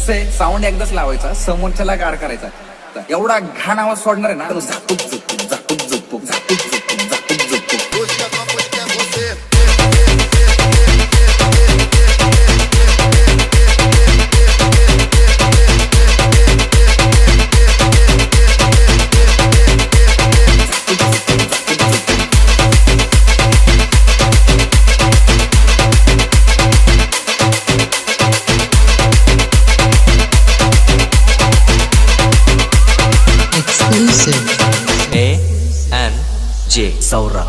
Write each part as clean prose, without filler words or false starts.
कसं आहे, साऊंड एकदाच लावायचा, समोरच्याला गार करायचा. एवढा घाण आवाज सोडणार आहे ना, झापूक झुपूक झापूक झुपूक झापूक झुपूक झापूक झुपूक. A&J सौरा.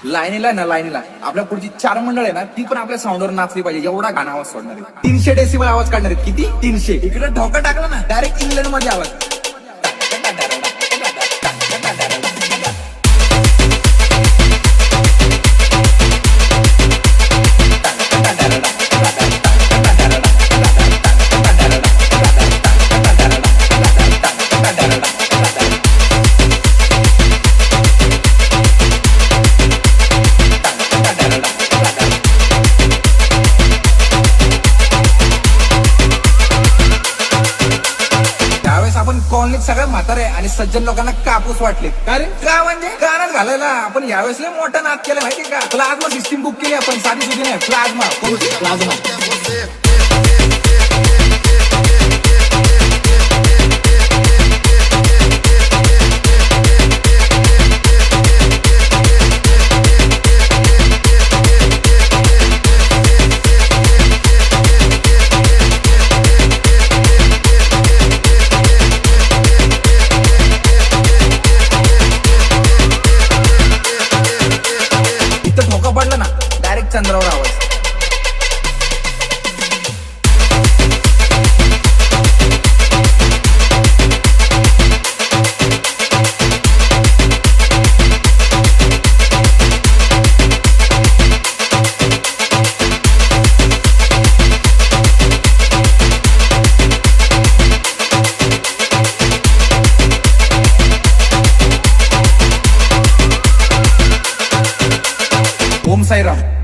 लाईनीला ना, लाईनीला आपल्या पुढची 4 मंडळ आहे ना, ती पण आपल्या साऊंडवर नाचली पाहिजे. एवढा घाण आवाज सोडणार आहे. 300 डेसिबल आवाज काढणार आहेत. किती? 300. इकडे ढोका टाकला ना, डायरेक्ट इंग्लंड मध्ये आवाज. आपण कॉलनीत सगळ्या म्हातारे आणि सज्जन लोकांना कापूस वाटले. कारण का म्हणजे कानात घालायला आपण यावेळेस लय मोठा नाद केला माहिती का. प्लाझ्मा सिस्टीम बुक केली आपण, साधी सुधी नाही. प्लाझ्मा धोका पडला ना, डायरेक्ट चंद्रावर आवाज. ओम साईराम.